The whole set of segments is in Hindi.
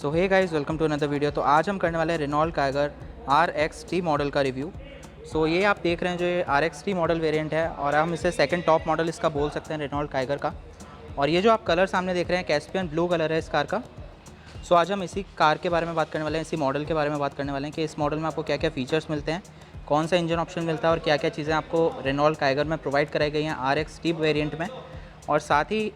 So hey guys, welcome to another video. तो आज हम करने वाले हैं रेनॉल्ट काइगर RXT मॉडल का रिव्यू। सो ये आप देख रहे हैं जो ये RXT मॉडल वेरिएंट है और हम इसे सेकंड टॉप मॉडल इसका बोल सकते हैं रेनॉल्ट काइगर का। और ये जो आप कलर सामने देख रहे हैं कैस्पियन ब्लू कलर है इस कार का। सो आज हम इसी कार के बारे में बात करने वाले हैं, इसी मॉडल के बारे में बात करने वाले हैं कि इस मॉडल में आपको क्या क्या फीचर्स मिलते हैं, कौन सा इंजन ऑप्शन मिलता है और क्या क्या चीज़ें आपको रेनॉल्ट काइगर में प्रोवाइड कराई गई हैं RXT वेरिएंट में। और साथ ही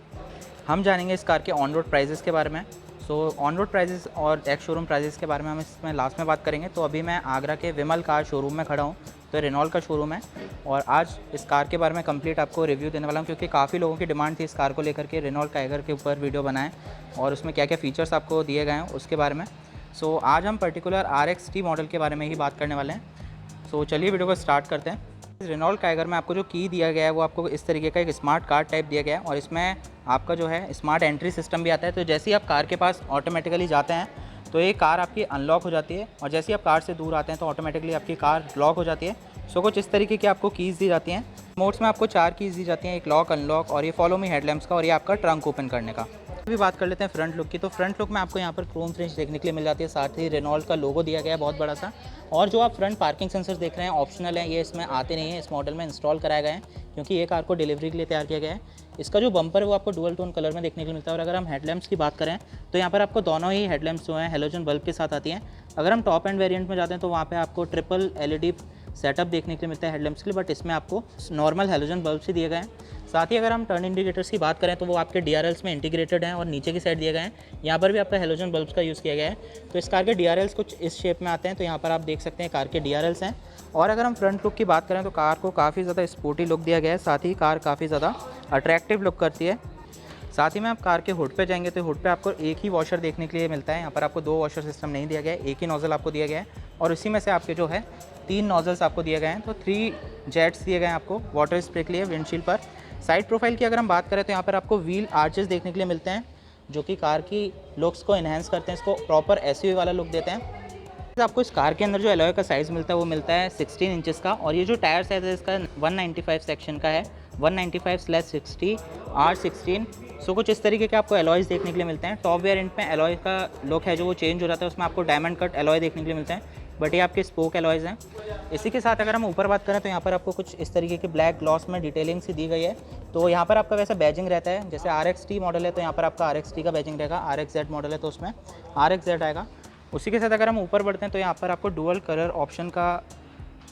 हम जानेंगे इस कार के ऑन रोड प्राइजेस के बारे में। सो ऑन रोड प्राइजेस और एक्स शोरूम प्राइजेस के बारे में हम इसमें लास्ट में बात करेंगे। तो अभी मैं आगरा के विमल कार शोरूम में खड़ा हूँ, तो रेनॉल्ट का शोरूम है और आज इस कार के बारे में कंप्लीट आपको रिव्यू देने वाला हूँ, क्योंकि काफ़ी लोगों की डिमांड थी इस कार को लेकर के रेनॉल्ट काइगर के ऊपर वीडियो बनाएं और उसमें क्या क्या फ़ीचर्स आपको दिए गए हैं उसके बारे में। सो आज हम पर्टिकुलर RXT मॉडल के बारे में ही बात करने वाले हैं। सो चलिए वीडियो को स्टार्ट करते हैं। रेनॉल्ट काइगर में आपको जो की दिया गया है वो आपको इस तरीके का एक स्मार्ट कार्ड टाइप दिया गया है और इसमें आपका जो है स्मार्ट एंट्री सिस्टम भी आता है। तो जैसे ही आप कार के पास ऑटोमेटिकली जाते हैं तो ये कार आपकी अनलॉक हो जाती है और जैसे ही आप कार से दूर आते हैं तो ऑटोमेटिकली आपकी कार लॉक हो जाती है। सो कुछ इस तरीके की आपको कीज़ दी जाती हैं। मोड्स में आपको 4 कीज़ दी जाती हैं, एक लॉक, अनलॉक और ये फॉलो मी हेडलैम्प्स का और ये आपका ट्रंक ओपन करने का। अभी बात कर लेते हैं फ्रंट लुक की। तो फ्रंट लुक में आपको यहाँ पर क्रोम फिनिश देखने के लिए मिल जाती है, साथ ही रेनॉल्ट का लोगो दिया गया है बहुत बड़ा सा। और जो आप फ्रंट पार्किंग सेंसर्स देख रहे हैं ऑप्शनल हैं, ये इसमें आते नहीं हैं, इस मॉडल में इंस्टॉल कराए गए हैं क्योंकि ये कार को डिलीवरी के लिए तैयार किया गया है। इसका जो बम्पर है वो आपको डुअल टोन कलर में देखने के लिए मिलता है। और अगर हम हेडलैम्प्स की बात करें तो यहाँ पर आपको दोनों ही हेडलैम्प्स जो हैं हेलोजन बल्ब के साथ आती हैं। अगर हम टॉप एंड वेरिएंट में जाते हैं तो वहाँ पे आपको ट्रिपल LED सेटअप देखने के लिए मिलता है हेडलैम्प्स के लिए, बट इसमें आपको नॉर्मल हेलोजन बल्ब से दिए गए हैं। साथ ही अगर हम टर्न इंडिकेटर्स की बात करें तो वो आपके DRLs में इंटीग्रेटेड हैं और नीचे की साइड दिए गए हैं, यहाँ पर भी आपका हेलोजन बल्ब्स का यूज़ किया गया है। तो इस कार के DRLs कुछ इस शेप में आते हैं, तो यहाँ पर आप देख सकते हैं कार के DRLs हैं। और अगर हम फ्रंट लुक की बात करें तो कार को काफ़ी ज़्यादा स्पोर्टी लुक दिया गया है, साथ ही कार काफ़ी ज़्यादा अट्रैक्टिव लुक करती है। साथ ही में आप कार के हुड पे जाएंगे तो हुड पे आपको एक ही वॉशर देखने के लिए मिलता है। यहाँ पर आपको 2 वॉशर सिस्टम नहीं दिया गया है, एक ही नोज़ल आपको दिया गया है और उसी में से आपके जो है 3 नोज़ल्स आपको दिए गए हैं। तो 3 जेट्स दिए गए हैं आपको वाटर स्प्रे के लिए विंडशील्ड पर। साइड प्रोफाइल की अगर हम बात करें तो यहाँ पर आपको व्हील आर्चेस देखने के लिए मिलते हैं जो कि कार की लुक्स को इन्हेंस करते हैं, इसको प्रॉपर SUV वाला लुक देते हैं। आपको इस कार के अंदर जो एलॉय का साइज़ मिलता है वो मिलता है 16 इंचेस का और ये जो टायर साइज़ है इसका 195 सेक्शन का है, 195/60 R16। सो कुछ इस तरीके के आपको एलॉयज़ देखने के लिए मिलते हैं। टॉप वेरिएंट में एलॉय का लुक है जो वो चेंज हो जाता है, उसमें आपको डायमंड कट एलॉय देखने के लिए मिलते हैं, बट ये आपके स्पोक एलॉयज़ हैं। इसी के साथ अगर हम ऊपर बात करें तो यहाँ पर आपको कुछ इस तरीके की ब्लैक ग्लॉस में डिटेलिंग सी दी गई है। तो यहाँ पर आपका वैसा बैजिंग रहता है, जैसे RXT मॉडल है तो यहाँ पर आपका RXT का बैजिंग रहेगा, RXZ मॉडल है तो उसमें RXZ आएगा। उसी के साथ अगर हम ऊपर बढ़ते हैं तो यहाँ पर आपको डुअल कलर ऑप्शन का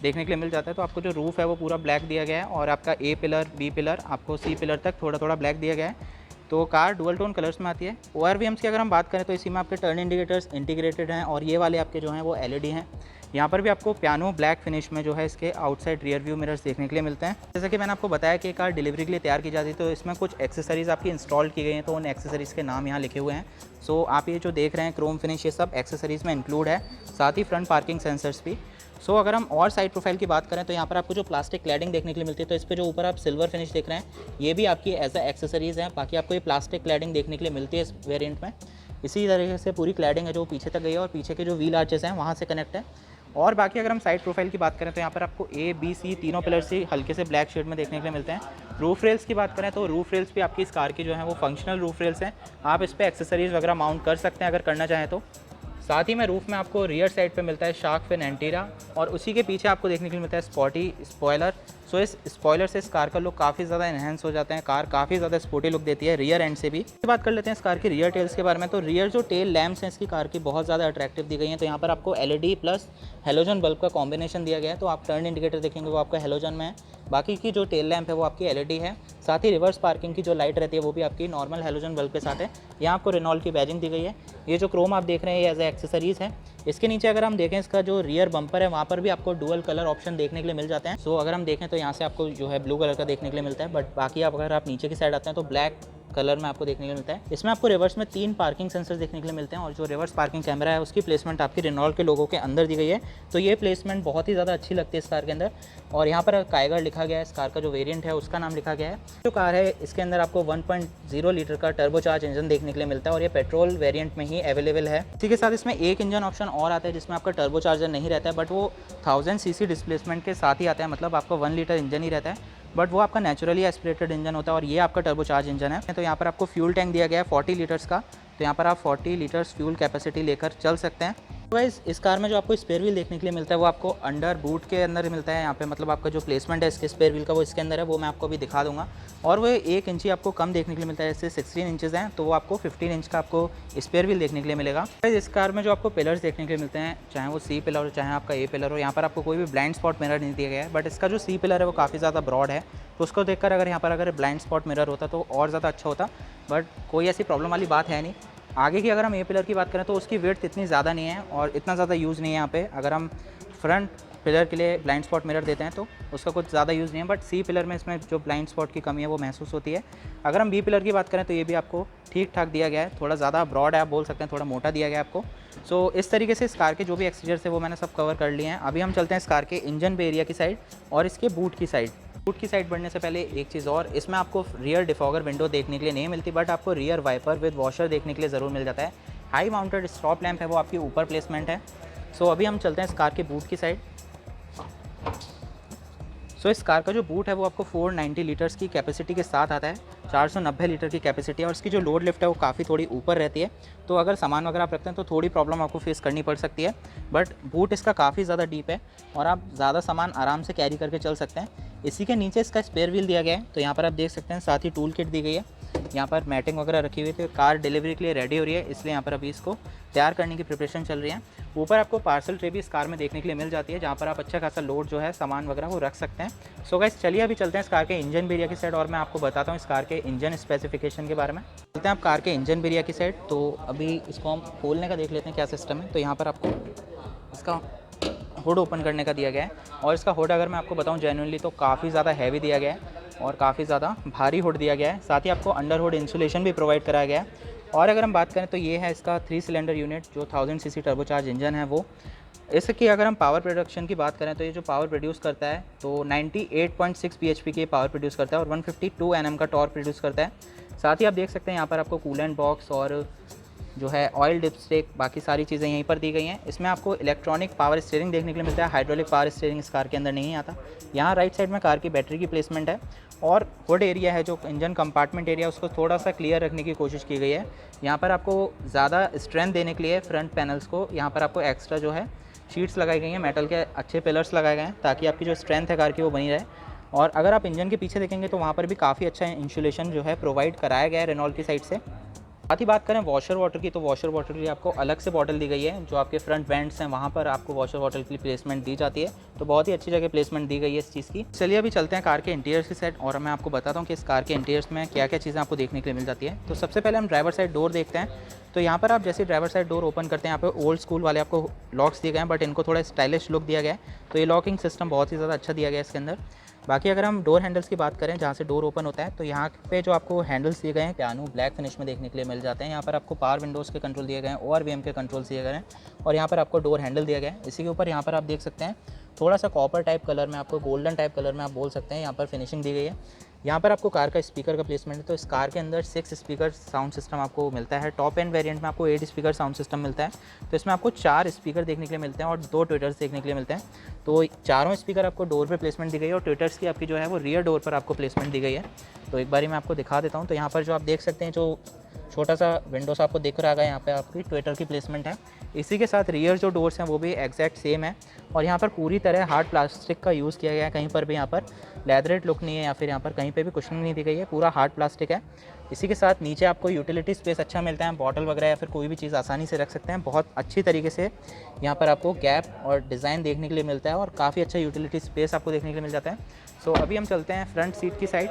देखने के लिए मिल जाता है। तो आपको जो रूफ़ है वो पूरा ब्लैक दिया गया है और आपका A पिलर, B पिलर, आपको C पिलर तक थोड़ा थोड़ा ब्लैक दिया गया है। तो कार डुअल टोन कलर्स में आती है। ORVMs की अगर हम बात करें तो इसी में आपके टर्न इंडिकेटर्स इंटीग्रेटेड हैं और ये वाले आपके जो हैं वो LED हैं। यहाँ पर भी आपको पियानो ब्लैक फिनिश में जो है इसके आउटसाइड रियर व्यू मिरर्स देखने के लिए मिलते हैं। जैसा कि मैंने आपको बताया कि कार डिलीवरी के लिए तैयार की जाती है तो इसमें कुछ एक्सेसरीज़ आपकी इंस्टॉल की गई हैं, तो उन एक्सेसरीज़ के नाम यहाँ लिखे हुए हैं। सो आप ये जो देख रहे हैं क्रोम फिनिश, ये सब एक्सेसरीज़ में इंक्लूड है, साथ ही फ्रंट पार्किंग सेंसर्स भी। सो अगर हम और साइड प्रोफाइल की बात करें तो यहाँ पर आपको जो प्लास्टिक क्लैडिंग देखने के लिए मिलती है, तो इस पर जो ऊपर आप सिल्वर फिनिश देख रहे हैं ये भी आपकी एज अ एक्सेसरीज़ है। बाकी आपको ये प्लास्टिक क्लैडिंग देखने के लिए मिलती है इस वेरिएंट में। इसी तरीके से पूरी क्लैडिंग है जो पीछे तक गई है और पीछे के जो व्हील आर्चेस हैं वहाँ से कनेक्ट है। और बाकी अगर हम साइड प्रोफाइल की बात करें तो यहाँ पर आपको A, B, C तीनों पिलर्स ही हल्के से ब्लैक शेड में देखने के लिए मिलते हैं। रूफ रेल्स की बात करें तो रूफ रेल्स भी आपकी इस कार की जो है वो फंक्शनल रूफ रेल्स हैं, आप इस पर एक्सेसरीज़ वगैरह माउंट कर सकते हैं अगर करना चाहें तो। साथ ही में रूफ़ में आपको रियर साइड पे मिलता है शार्क फिन एंटीरा और उसी के पीछे आपको देखने के लिए मिलता है स्पॉटी स्पॉयलर। सो इस स्पॉयलर से इस कार का लुक काफ़ी ज़्यादा इन्हेंस हो जाता है, कार काफ़ी ज़्यादा स्पोर्टी लुक देती है रियर एंड से भी। बात कर लेते हैं इस कार की रियर टेल्स के बारे में। तो रियर जो टेल लैम्प्स हैं इसकी कार की बहुत ज़्यादा अट्रैक्टिव दी गई हैं। तो यहाँ पर आपको LED प्लस हेलोजन बल्ब का कॉम्बिनेशन दिया गया है। तो आप टर्न इंडिकेटर देखेंगे वो आपका हेलोजन में है, बाकी की जो टेल लैंप है वो आपकी LED है। साथ ही रिवर्स पार्किंग की जो लाइट रहती है वो भी आपकी नॉर्मल हेलोजन बल्ब के साथ है। यहाँ आपको रेनॉल्ट की बैजिंग दी गई है। ये जो क्रोम आप देख रहे हैं ये एज ए एक्सेसरीज़ है। इसके नीचे अगर हम देखें इसका जो रियर बम्पर है वहाँ पर भी आपको डुअल कलर ऑप्शन देखने के लिए मिल जाते हैं। सो अगर हम देखें तो यहाँ से आपको जो है ब्लू कलर का देखने के लिए मिलता है, बट बाकी अगर आप नीचे की साइड आते हैं तो ब्लैक कलर में आपको देखने के लिए मिलता है। इसमें आपको रिवर्स में 3 पार्किंग सेंसर्स देखने के लिए मिलते हैं और जो रिवर्स पार्किंग कैमरा है उसकी प्लेसमेंट आपकी रेनॉल्ट के लोगों के अंदर दी गई है। तो ये प्लेसमेंट बहुत ही ज़्यादा अच्छी लगती है इस कार के अंदर। और यहाँ पर काइगर लिखा गया है, इस कार का जो वेरिएंट है उसका नाम लिखा गया है। जो कार है इसके अंदर आपको 1.0 लीटर का टर्बोचार्ज इंजन देखने के लिए मिलता है और ये पेट्रोल वेरिएंट में ही अवेलेबल है। इसी के साथ इसमें एक इंजन ऑप्शन और आता है जिसमें आपका टर्बोचार्जर नहीं रहता है, बट वो 1000 cc डिस्प्लेसमेंट के साथ ही आता है, मतलब आपका 1 लीटर इंजन ही रहता है, बट वो आपका नेचुरली एस्पिरेटेड इंजन होता है और ये आपका टर्बोचार्ज इंजन है। तो यहाँ पर आपको फ्यूल टैंक दिया गया है 40 लीटर्स का तो यहाँ पर आप 40 लीटर्स फ्यूल कैपेसिटी लेकर चल सकते हैं। तो गाइस इस कार में जो आपको स्पेयर व्हील देखने के लिए मिलता है वो आपको अंडर बूट के अंदर मिलता है। यहाँ पे मतलब आपका जो प्लेसमेंट है इसके स्पेयर व्हील का वो इसके अंदर है, वो मैं आपको अभी दिखा दूंगा। और वो 1 इंची आपको कम देखने के लिए मिलता है, जैसे 16 इंचेस हैं तो वो आपको 15 इंच का आपको स्पेयर व्हील देखने के लिए मिलेगा। इस कार में जो आपको पिलर्स देखने के लिए मिलते हैं, चाहे वो सी पिलर हो चाहे आपका ए पिलर हो, यहाँ पर आपको कोई भी ब्लाइंड स्पॉट मिरर नहीं दिया गया है। बट इसका जो सी पिलर है वो काफ़ी ज़्यादा ब्रॉड है, तो उसको देखकर अगर यहाँ पर अगर ब्लाइंड स्पॉट मिरर होता तो और ज़्यादा अच्छा होता, बट कोई ऐसी प्रॉब्लम वाली बात है नहीं। आगे की अगर हम ए पिलर की बात करें तो उसकी वेट इतनी ज़्यादा नहीं है और इतना ज़्यादा यूज़ नहीं है यहाँ पे। अगर हम फ्रंट पिलर के लिए ब्लाइंड स्पॉट मिरर देते हैं तो उसका कुछ ज़्यादा यूज़ नहीं है, बट सी पिलर में इसमें जो ब्लाइंड स्पॉट की कमी है वो महसूस होती है। अगर हम बी पिलर की बात करें तो ये भी आपको ठीक ठाक दिया गया है, थोड़ा ज़्यादा ब्रॉड है, आप बोल सकते हैं थोड़ा मोटा दिया गया है आपको। सो इस तरीके से इस कार के जो भी एक्सटीरियर है वो मैंने सब कवर कर लिए हैं। अभी हम चलते हैं इस कार के इंजन पे एरिया की साइड और इसके बूट की साइड। बूट की साइड बढ़ने से पहले एक चीज़ और, इसमें आपको रियर डिफॉगर विंडो देखने के लिए नहीं मिलती, बट आपको रियर वाइपर विद वॉशर देखने के लिए ज़रूर मिल जाता है। हाई माउंटेड स्टॉप लैंप है वो आपके ऊपर प्लेसमेंट है। सो अभी हम चलते हैं इस कार के बूट की साइड। सो इस कार का जो बूट है वो आपको 490 लीटर्स की कैपेसिटी के साथ आता है, 490 लीटर की कैपेसिटी है और इसकी जो लोड लिफ्ट है वो काफ़ी थोड़ी ऊपर रहती है। तो अगर सामान वगैरह आप रखते हैं तो थोड़ी प्रॉब्लम आपको फेस करनी पड़ सकती है, बट बूट इसका काफ़ी ज़्यादा डीप है और आप ज़्यादा सामान आराम से कैरी करके चल सकते हैं। इसी के नीचे इसका स्पेयर व्हील दिया गया है, तो यहाँ पर आप देख सकते हैं, साथ ही टूल किट दी गई है। यहाँ पर मैटिंग वगैरह रखी हुई थी, कार डिलीवरी के लिए रेडी हो रही है, इसलिए यहाँ पर अभी इसको तैयार करने की प्रिपरेशन चल रही है। ऊपर आपको पार्सल ट्रे भी इस कार में देखने के लिए मिल जाती है, जहाँ पर आप अच्छा खासा लोड जो है सामान वगैरह वो रख सकते हैं। सो गाइस चलिए अभी चलते हैं इस कार के इंजन एरिया की साइड और मैं आपको बताता हूँ इस कार के इंजन स्पेसिफिकेशन के बारे में। चलते हैं आप कार के इंजन एरिया की साइड। तो अभी इसको हम खोलने का देख लेते हैं क्या सिस्टम है। तो यहाँ पर आपको इसका हुड ओपन करने का दिया गया है और इसका हुड अगर मैं आपको बताऊं जेन्युइनली तो काफ़ी ज़्यादा हैवी दिया गया है और काफ़ी ज़्यादा भारी हुड दिया गया है। साथ ही आपको अंडर हुड इंसुलेशन भी प्रोवाइड कराया गया है। और अगर हम बात करें तो ये है इसका 3 सिलेंडर यूनिट, जो 1000 सीसी टर्बोचार्ज इंजन है वो। इसकी अगर हम पावर प्रोडक्शन की बात करें तो ये जो पावर प्रोड्यूस करता है तो 98.6 bhp की पावर प्रोड्यूस करता है और 152 Nm का टॉर्क प्रोड्यूस करता है। साथ ही आप देख सकते हैं यहाँ पर आपको कूलेंट बॉक्स और जो है ऑयल डिपस्टिक, बाकी सारी चीज़ें यहीं पर दी गई हैं। इसमें आपको इलेक्ट्रॉनिक पावर स्टीयरिंग देखने के लिए मिलता है, हाइड्रोलिक पावर स्टीयरिंग इस कार के अंदर नहीं आता। यहाँ राइट साइड में कार की बैटरी की प्लेसमेंट है और हुड एरिया है जो इंजन कंपार्टमेंट एरिया, उसको थोड़ा सा क्लियर रखने की कोशिश की गई है। यहाँ पर आपको ज़्यादा स्ट्रेंथ देने के लिए फ्रंट पैनल्स को यहाँ पर आपको एक्स्ट्रा जो है शीट्स लगाई गई हैं, मेटल के अच्छे पिलर्स लगाए गए हैं ताकि आपकी जो स्ट्रेंथ है कार की वो बनी रहे। और अगर आप इंजन के पीछे देखेंगे तो वहाँ पर भी काफ़ी अच्छा इंसुलेशन जो है प्रोवाइड कराया गया है रेनॉल्ट की साइड से। साथ ही बात करें वॉशर वाटर की तो वॉशर वाटर के लिए आपको अलग से बॉटल दी गई है, जो आपके फ्रंट वेंट्स हैं वहाँ पर आपको वॉशर वाटर के लिए प्लेसमेंट दी जाती है। तो बहुत ही अच्छी जगह प्लेसमेंट दी गई है इस चीज़ की। चलिए अभी चलते हैं कार के इंटीरियर्स की साइड और मैं आपको बताता हूँ कि इस कार के इंटीरियर्स में क्या क्या चीज़ें आपको देखने के लिए मिल जाती है। तो सबसे पहले हम ड्राइवर साइड डोर देखते हैं। तो यहाँ पर आप जैसे ड्राइवर साइड डोर ओपन करते हैं, यहाँ पे ओल्ड स्कूल वाले आपको लॉक्स दिए गए हैं, बट इनको थोड़ा स्टाइलिश लुक दिया गया है। तो ये लॉकिंग सिस्टम बहुत ही ज़्यादा अच्छा दिया गया है इसके अंदर। बाकी अगर हम डोर हैंडल्स की बात करें जहाँ से डोर ओपन होता है तो यहाँ पे जो आपको हैंडल्स दिए गए हैं पियानो ब्लैक फिनिश में देखने के लिए मिल जाते हैं। यहाँ पर आपको पावर विंडोज़ के कंट्रोल दिए गए हैं, ORVM के कंट्रोल्स दिए गए हैं और यहाँ पर आपको डोर हैंडल दिया गया है। इसी के ऊपर यहाँ पर आप देख सकते हैं थोड़ा सा कॉपर टाइप कलर में, आपको गोल्डन टाइप कलर में आप बोल सकते हैं, यहाँ पर फिनिशिंग दी गई है। यहाँ पर आपको कार का स्पीकर का प्लेसमेंट है। तो इस कार के अंदर 6 स्पीकर साउंड सिस्टम आपको मिलता है। टॉप एंड वेरिएंट में आपको 8 स्पीकर साउंड सिस्टम मिलता है। तो इसमें आपको 4 स्पीकर देखने के लिए मिलते हैं और 2 ट्विटर्स देखने के लिए मिलते हैं। तो चारों स्पीकर आपको डोर पे प्लेसमेंट दी गई है और ट्विटर्स की आपकी जो है वो रियर डोर पर आपको प्लेसमेंट दी गई है। तो एक बारी मैं आपको दिखा देता हूँ। तो यहाँ पर जो आप देख सकते हैं जो छोटा सा विंडोज़ आपको दिख रहा है, यहाँ पे आपकी ट्विटर की प्लेसमेंट है। इसी के साथ रियर जो डोर्स हैं वो भी एग्जैक्ट सेम है और यहाँ पर पूरी तरह हार्ड प्लास्टिक का यूज़ किया गया है। कहीं पर भी यहाँ पर लेदरेट लुक नहीं है या फिर यहाँ पर कहीं पे भी कुशनिंग नहीं दी गई है, पूरा हार्ड प्लास्टिक है। इसी के साथ नीचे आपको यूटिलिटी स्पेस अच्छा मिलता है, बॉटल वगैरह या फिर कोई भी चीज़ आसानी से रख सकते हैं। बहुत अच्छी तरीके से यहाँ पर आपको गैप और डिज़ाइन देखने के लिए मिलता है और काफ़ी अच्छा यूटिलिटी स्पेस आपको देखने के लिए मिल जाता है। सो अभी हम चलते हैं फ्रंट सीट की साइड।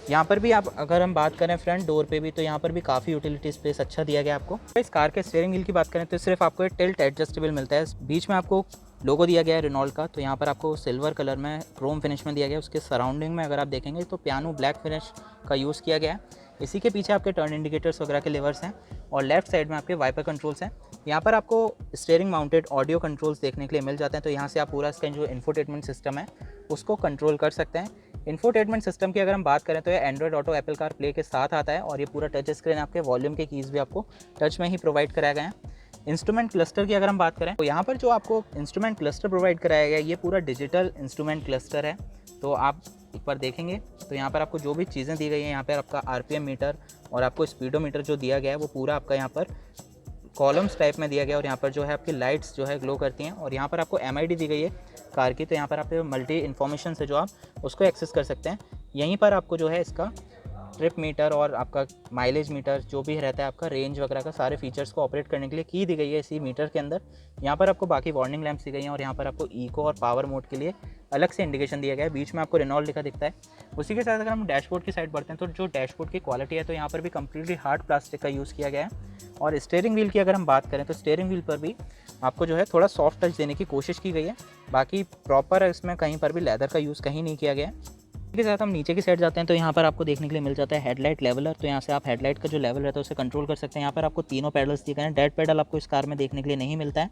यहाँ पर भी आप अगर हम बात करें फ्रंट डोर पे भी तो यहाँ पर भी काफ़ी यूटिलिटी स्पेस अच्छा दिया गया आपको। इस कार के स्टीयरिंग व्हील की बात करें तो सिर्फ आपको टिल्ट एडजस्टेबल मिलता है। बीच में आपको लोगो दिया गया है रेनॉल्ट का, तो यहाँ पर आपको सिल्वर कलर में क्रोम फिनिश में दिया गया है। उसके सराउंडिंग में अगर आप देखेंगे तो पियानो ब्लैक फिनिश का यूज़ किया गया है। इसी के पीछे आपके टर्न इंडिकेटर्स वगैरह के लेवर्स हैं और लेफ्ट साइड में आपके वाइपर कंट्रोल्स हैं। यहाँ पर आपको स्टीयरिंग माउंटेड ऑडियो कंट्रोल्स देखने के लिए मिल जाते हैं। तो यहाँ से आप पूरा इसका जो इंफोटेनमेंट सिस्टम है उसको कंट्रोल कर सकते हैं। इंफोटेनमेंट सिस्टम की अगर हम बात करें तो ये Android auto Apple car play के साथ आता है और ये पूरा टच स्क्रीन, आपके वॉल्यूम के कीज़ भी आपको टच में ही प्रोवाइड कराए गए हैं। इंस्ट्रूमेंट क्लस्टर की अगर हम बात करें तो यहाँ पर जो आपको इंस्ट्रूमेंट क्लस्टर प्रोवाइड कराया गया है ये पूरा डिजिटल इंस्ट्रूमेंट क्लस्टर है। तो आप एक बार देखेंगे तो यहाँ पर आपको जो भी चीज़ें दी गई हैं, यहाँ पर आपका आरपीएम मीटर और आपको स्पीडोमीटर जो दिया गया है वो पूरा आपका यहाँ पर कॉलम्स टाइप में दिया गया है। और यहाँ पर जो है आपकी लाइट्स जो है ग्लो करती हैं। और यहाँ पर आपको एमआईडी दी गई है कार की, तो यहाँ पर आप मल्टी इन्फॉर्मेशन से जो आप उसको एक्सेस कर सकते हैं। यहीं पर आपको जो है इसका ट्रिप मीटर और आपका माइलेज मीटर जो भी रहता है, आपका रेंज वगैरह का सारे फीचर्स को ऑपरेट करने के लिए की दी गई है इसी मीटर के अंदर। यहाँ पर आपको बाकी वार्निंग लैंप्स दी गई हैं और यहाँ पर आपको इको और पावर मोड के लिए अलग से इंडिकेशन दिया गया है। बीच में आपको रेनॉल्ट लिखा दिखता है। उसी के साथ अगर हम डैशबोर्ड की साइड बढ़ते हैं तो जो डैशबोर्ड की क्वालिटी है तो यहाँ पर भी कम्प्लीटली हार्ड प्लास्टिक का यूज़ किया गया है। और स्टीयरिंग व्हील की अगर हम बात करें तो स्टीयरिंग व्हील पर भी आपको जो है थोड़ा सॉफ्ट टच देने की कोशिश की गई है। बाकी प्रॉपर इसमें कहीं पर भी लेदर का यूज़ कहीं नहीं किया गया है। इसके साथ हम नीचे की साइड जाते हैं तो यहाँ पर आपको देखने के लिए मिल जाता है हेडलाइट लेवलर। तो यहाँ से आप हेडलाइट का जो लेवल रहता है उसे कंट्रोल कर सकते हैं। यहाँ पर आपको तीनों पैडल्स दिए गए हैं। डेड पैडल आपको इस कार में देखने के लिए नहीं मिलता है।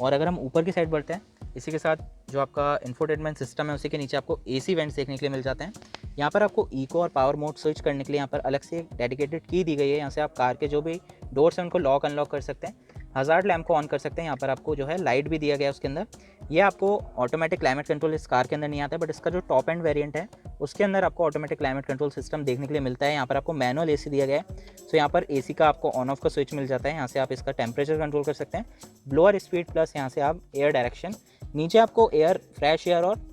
और अगर हम ऊपर की साइड बढ़ते हैं, इसी के साथ जो आपका इंफोटेनमेंट सिस्टम है उसी के नीचे आपको एसी वेंट्स देखने के लिए मिल जाते हैं। यहाँ पर आपको इको और पावर मोड स्विच करने के लिए यहाँ पर अलग से एक डेडिकेटेड की दी गई है। यहाँ से आप कार के जो भी डोर्स हैं उनको लॉक अनलॉक कर सकते हैं। हज़ार्ड लैम्प को ऑन कर सकते हैं। यहाँ पर आपको जो है लाइट भी दिया गया है उसके अंदर। ये आपको ऑटोमेटिक क्लाइमेट कंट्रोल इस कार के अंदर नहीं आता है, बट इसका जो टॉप एंड वेरिएंट है उसके अंदर आपको ऑटोमेटिक क्लाइमेट कंट्रोल सिस्टम देखने के लिए मिलता है। यहाँ पर आपको मैनुअल एसी दिया गया है। सो यहाँ पर एसी का आपको ऑन ऑफ का स्विच मिल जाता है। यहाँ से आप इसका टेम्परेचर कंट्रोल कर सकते हैं, ब्लोअर स्पीड प्लस यहाँ से आप एयर डायरेक्शन। नीचे आपको एयर, फ्रेश एयर और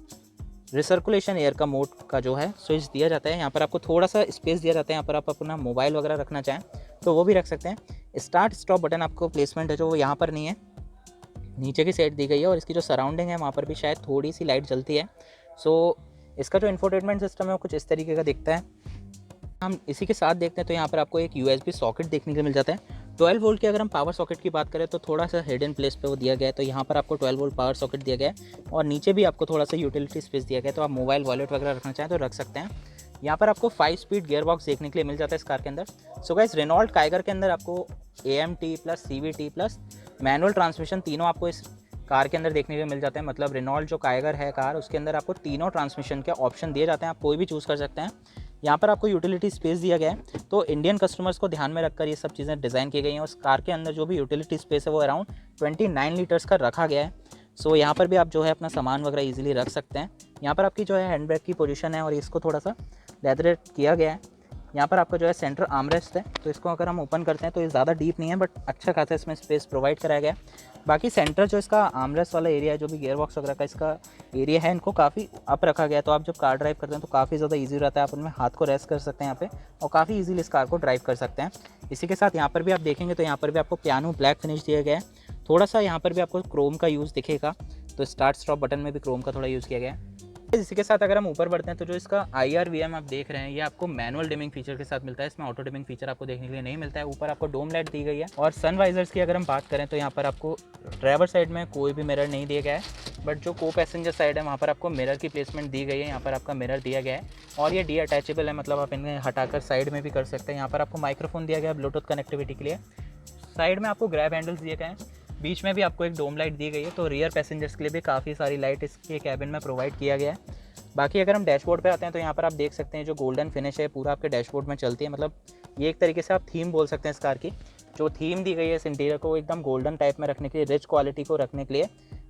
रिसर्कुलेशन एयर का मोड का जो है स्विच दिया जाता है। यहाँ पर आपको थोड़ा सा स्पेस दिया जाता है। यहाँ पर आप अपना मोबाइल वगैरह रखना चाहें तो वो भी रख सकते हैं। स्टार्ट स्टॉप बटन आपको प्लेसमेंट है जो वो यहाँ पर नहीं है, नीचे की साइड दी गई है। और इसकी जो सराउंडिंग है वहाँ पर भी शायद थोड़ी सी लाइट जलती है। सो इसका जो इंफोटेनमेंट सिस्टम है वो कुछ इस तरीके का दिखता है। हम इसी के साथ देखते हैं तो यहाँ पर आपको एक USB सॉकेट देखने के लिए मिल जाता है। 12 वोल्ट की अगर हम पावर सॉकेट की बात करें तो थोड़ा सा हिडन प्लेस पे वो दिया गया है। तो यहाँ पर आपको 12 वोल्ट पावर सॉकेट दिया गया है और नीचे भी आपको थोड़ा सा यूटिलिटी स्पेस दिया गया है। तो आप मोबाइल वॉलेट वगैरह रखना चाहें तो रख सकते हैं। यहाँ पर आपको 5 स्पीड गियर बॉक्स देखने के लिए मिल जाता है इस कार के अंदर। सो गाइस, रेनॉल्ट काइगर के अंदर आपको AMT plus CVT plus manual transmission तीनों आपको इस कार के अंदर देखने के लिए मिल जाते हैं। मतलब रेनॉल्ट जो काइगर है कार, उसके अंदर आपको तीनों ट्रांसमिशन के ऑप्शन दिए जाते हैं, आप कोई भी चूज़ कर सकते हैं। यहाँ पर आपको यूटिलिटी स्पेस दिया गया है। तो इंडियन कस्टमर्स को ध्यान में रखकर ये सब चीज़ें डिज़ाइन की गई हैं। उस कार के अंदर जो भी यूटिलिटी स्पेस है वो अराउंड 29 लीटर्स का रखा गया है। सो यहाँ पर भी आप जो है अपना सामान वगैरह ईजिली रख सकते हैं। यहाँ पर आपकी जो है हैंड ब्रेक की पोजीशन है और इसको थोड़ा सा लेदरेट किया गया है। यहाँ पर आपका जो है सेंटर आर्मरेस्ट है, तो इसको अगर हम ओपन करते हैं तो ये ज़्यादा डीप नहीं है, बट अच्छा खासा इसमें स्पेस प्रोवाइड कराया गया है। बाकी सेंटर जो इसका आर्मरेस्ट वाला एरिया है, जो भी गियर बॉक्स वगैरह का इसका एरिया है, इनको काफ़ी अप रखा गया है। तो आप जब कार ड्राइव करते हैं तो काफ़ी ज़्यादा ईजी रहता है। आप उनमें हाथ को रेस्ट कर सकते हैं यहाँ पे और काफ़ी ईजिली इस कार को ड्राइव कर सकते हैं। इसी के साथ यहाँ पर भी आप देखेंगे तो यहाँ पर भी आपको पियानो ब्लैक फिनिश दिया गया है। थोड़ा सा यहाँ पर भी आपको क्रोम का यूज़ दिखेगा, तो स्टार्ट स्टॉप बटन में भी क्रोम का थोड़ा यूज़ किया गया है। इसी के साथ अगर हम ऊपर बढ़ते हैं तो जो इसका IRVM आप देख रहे हैं ये आपको मैनुअल डिमिंग फीचर के साथ मिलता है। इसमें ऑटो डिमिंग फीचर आपको देखने के लिए नहीं मिलता है। ऊपर आपको डोम लाइट दी गई है। और सन वाइजर्स की अगर हम बात करें तो यहाँ पर आपको ड्राइवर साइड में कोई भी मिरर नहीं दिया गया है, बट जो को पैसेंजर साइड है वहाँ पर आपको मिरर की प्लेसमेंट दी गई है। यहाँ पर आपका मिरर दिया गया है और ये डी अटैचेबल है, मतलब आप इन्हें हटाकर साइड में भी कर सकते हैं। यहाँ पर आपको माइक्रोफोन दिया गया है ब्लूटूथ कनेक्टिविटी के लिए। साइड में आपको ग्रैब हैंडल्स दिए गए हैं, बीच में भी आपको एक डोम लाइट दी गई है। तो रियर पैसेंजर्स के लिए भी काफ़ी सारी लाइट इसके कैबिन में प्रोवाइड किया गया है। बाकी अगर हम डैशबोर्ड पे आते हैं तो यहाँ पर आप देख सकते हैं जो गोल्डन फिनिश है पूरा आपके डैशबोर्ड में चलती है। मतलब ये एक तरीके से आप थीम बोल सकते हैं इस कार की। जो थीम दी गई है इस इंटीरियर को एकदम गोल्डन टाइप में रखने के लिए, रिच क्वालिटी को रखने के लिए,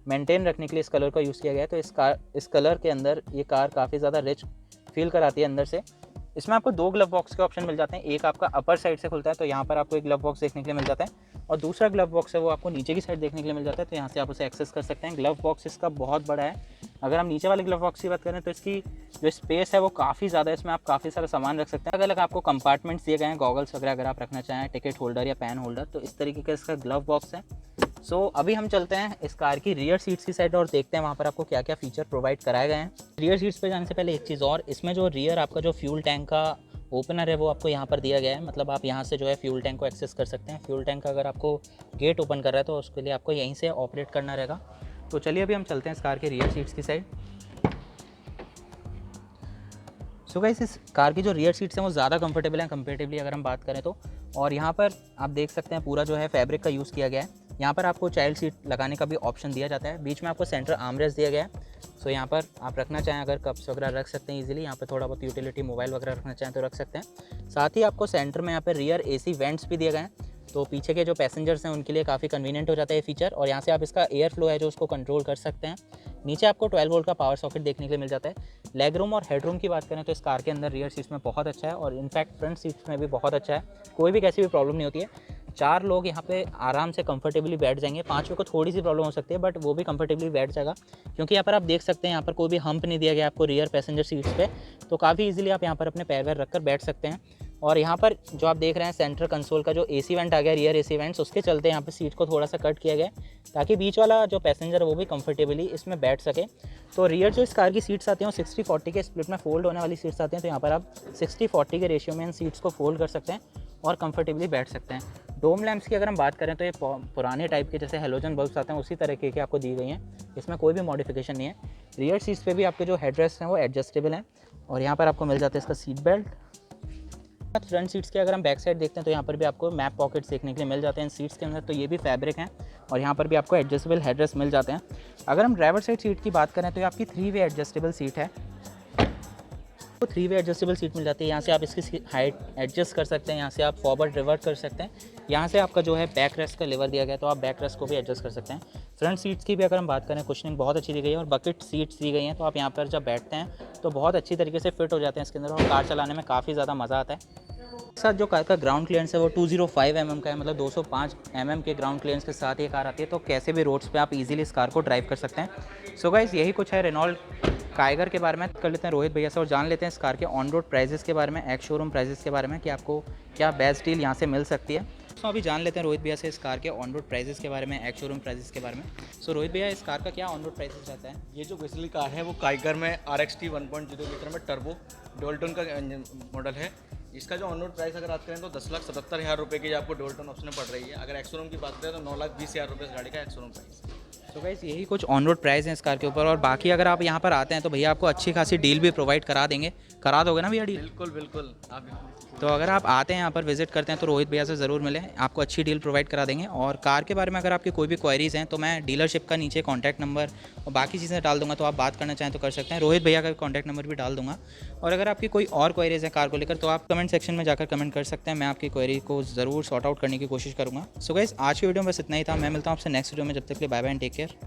मेंटेन रखने के लिए इस कलर का यूज़ किया गया है। तो इस कलर के अंदर ये कार काफ़ी ज़्यादा रिच फील कराती है अंदर से। इसमें आपको 2 ग्लव बॉक्स के ऑप्शन मिल जाते हैं। एक आपका अपर साइड से खुलता है तो यहाँ पर आपको एक ग्लव बॉक्स देखने के लिए मिल जाता है, और दूसरा ग्लव बॉक्स है वो आपको नीचे की साइड देखने के लिए मिल जाता है। तो यहाँ से आप उसे एक्सेस कर सकते हैं। ग्लव बॉक्स इसका बहुत बड़ा है। अगर हम नीचे वाले ग्लव बॉक्स की बात करें तो इसकी जो स्पेस है वो काफ़ी ज़्यादा है। इसमें आप काफ़ी सारा सामान रख सकते हैं। अलग अलग आपको कंपार्टमेंट्स दिए गए हैं, गॉगल्स वगैरह अगर आप रखना चाहें, टिकट होल्डर या पैन होल्डर, तो इस तरीके का इसका ग्लव बॉक्स है। सो अभी हम चलते हैं इस कार की रियर सीट्स की साइड और देखते हैं वहाँ पर आपको क्या क्या फीचर प्रोवाइड कराए गए हैं। रियर सीट्स पे जाने से पहले एक चीज़ और, इसमें जो रियर आपका जो फ्यूल टैंक का ओपनर है वो आपको यहाँ पर दिया गया है। मतलब आप यहाँ से जो है फ्यूल टैंक को एक्सेस कर सकते हैं। फ्यूल टैंक का अगर आपको गेट ओपन कर रहा है तो उसके लिए आपको यहीं से ऑपरेट करना रहेगा। तो चलिए अभी हम चलते हैं इस कार के रियर सीट्स की साइड। सो गाइस, इस कार की जो रियर सीट्स हैं वो ज़्यादा कंफर्टेबल हैं कंपेरेटिवली अगर हम बात करें तो। और यहाँ पर आप देख सकते हैं पूरा जो है फैब्रिक का यूज़ किया गया है। यहाँ पर आपको चाइल्ड सीट लगाने का भी ऑप्शन दिया जाता है। बीच में आपको सेंटर आर्मरेस्ट दिया गया है। सो यहाँ पर आप रखना चाहें अगर कप्स वगैरह रख सकते हैं इजीली। यहाँ पर थोड़ा बहुत यूटिलिटी मोबाइल वगैरह रखना चाहें तो रख सकते हैं। साथ ही आपको सेंटर में यहाँ पर रियर AC वेंट्स भी दिए गए हैं। तो पीछे के जो पैसेंजर्स हैं उनके लिए काफ़ी कन्वीनियंट हो जाता है ये फीचर। और यहाँ से आप इसका एयर फ्लो है जो उसको कंट्रोल कर सकते हैं। नीचे आपको 12 वोल्ट का पावर सॉकेट देखने के लिए मिल जाता है। लेग रूम और हेड रूम की बात करें तो इस कार के अंदर रियर सीट्स में बहुत अच्छा है और इनफैक्ट फ्रंट सीट्स में भी बहुत अच्छा है, कोई भी कैसी भी प्रॉब्लम नहीं होती है। 4 लोग यहाँ पे आराम से कंफर्टेबली बैठ जाएंगे। 5वें को थोड़ी सी प्रॉब्लम हो सकती है बट वो भी कंफर्टेबली बैठ जाएगा, क्योंकि यहाँ पर आप देख सकते हैं यहाँ पर कोई भी हम्प नहीं दिया गया आपको रियर पैसेंजर सीट्स पे, तो काफ़ी इजीली आप यहाँ पर अपने पैर वैर रखकर बैठ सकते हैं। और यहाँ पर जो आप देख रहे हैं सेंटर कंसोल का जो एसी वेंट आ गया, रियर एसी वेंट्स, उसके चलते यहाँ पर सीट को थोड़ा सा कट किया गया ताकि बीच वाला जो पैसेंजर है वो भी कंफर्टेबली इसमें बैठ सके। तो रियर जो इस कार की सीट्स आती हैं वो 60-40 के स्प्लिट में फोल्ड होने वाली सीट्स आती हैं, तो यहाँ पर आप 60-40 के रेशियो में इन सीट्स को फोल्ड कर सकते हैं और कंफर्टेबली बैठ सकते हैं। डोम लैंप्स की अगर हम बात करें तो ये पुराने टाइप के जैसे हेलोजन बल्ब्स आते हैं उसी तरीके के आपको दी गई हैं, इसमें कोई भी मॉडिफिकेशन नहीं है। रियर सीट्स पे भी आपके जो हेडरेस्ट हैं वो एडजस्टेबल हैं और यहाँ पर आपको मिल जाता है इसका सीट बेल्ट। फ्रंट सीट्स के अगर हम बैक साइड देखते हैं तो यहाँ पर भी आपको मैप पॉकेट्स देखने के लिए मिल जाते हैं इन सीट्स के अंदर, तो ये भी फैब्रिक हैं और यहाँ पर भी आपको एडजस्टेबल हेडरेस्ट मिल जाते हैं। अगर हम ड्राइवर साइड सीट की बात करें तो ये आपकी 3 वे एडजस्टेबल सीट है, तो 3 वे एडजस्टेबल सीट मिल जाती है। यहाँ से आप इसकी हाइट एडजस्ट कर सकते हैं, यहाँ से आप फॉरवर्ड रिवर्ट कर सकते हैं, यहाँ से आपका जो है बैक रेस्ट का लेवर दिया गया तो आप बैक रेस्ट को भी एडजस्ट कर सकते हैं। फ्रंट सीट्स की भी अगर हम बात करें कुशनिंग बहुत अच्छी दी गई है और बकेट सीट्स दी गई हैं, तो आप यहाँ पर जब बैठते हैं तो बहुत अच्छी तरीके से फिट हो जाते हैं इसके अंदर और कार चलाने में काफ़ी ज़्यादा मज़ा आता है। साथ जो कार का ग्राउंड क्लियरेंस है वो 205 mm का है, मतलब 205 mm के ग्राउंड क्लियरेंस के साथ ये कार आती है, तो कैसे भी रोड्स पे आप इजीली इस कार को ड्राइव कर सकते हैं। सो गाइस यही कुछ है रेनॉल्ट काइगर के बारे में। कर लेते हैं रोहित भैया से और जान लेते हैं इस कार के ऑन रोड प्राइजेस के बारे में, एक्स शोरूम प्राइजेस के बारे में कि आपको क्या बेस्ट डील यहाँ से मिल सकती है। तो अभी जान लेते हैं रोहित भैया से इस कार के ऑन रोड प्राइजेस के बारे में, एक्स शोरूम प्राइजेस के बारे में। सो रोहित भैया इस कार का क्या ऑन रोड प्राइजेस रहता है? ये जो गजली कार है वो काइगर में RXT 1.0 लीटर में टर्बो डोल्टन का मॉडल है। इसका जो ऑन रोड प्राइस अगर बात करें तो 10,77,000 रुपये की आपको डोल्टन ऑप्शन में पड़ रही है। अगर एक्स शोरूम की बात करें तो 9,20,000 रुपये गाड़ी का एक्स शोरूम प्राइस। तो गाइस यही कुछ ऑन रोड प्राइस है इस कार के ऊपर, और बाकी अगर आप यहाँ पर आते हैं तो भैया आपको अच्छी खासी डील भी प्रोवाइड करा देंगे, करा दोगे ना भैया डील? बिल्कुल बिल्कुल। आप तो अगर आप आते हैं यहाँ पर विजिट करते हैं तो रोहित भैया से ज़रूर मिलें, आपको अच्छी डील प्रोवाइड करा देंगे। और कार के बारे में अगर आपकी कोई भी क्वेरीज़ हैं तो मैं डीलरशिप का नीचे कॉन्टैक्ट नंबर और बाकी चीज़ें डाल दूंगा, तो आप बात करना चाहें तो कर सकते हैं। रोहित भैया का कॉन्टैक्ट नंबर भी डाल दूंगा। और अगर आपकी कोई और क्वेरीज़ हैं कार को लेकर तो आप कमेंट सेक्शन में जाकर कमेंट कर सकते हैं, मैं आपकी क्वेरी को ज़रूर सॉर्ट आउट करने की कोशिश करूँगा। सो गाइस आज की वीडियो में बस इतना ही था, मैं मिलता हूँ आपसे नेक्स्ट वीडियो में, जब तक के लिए bye bye and take care.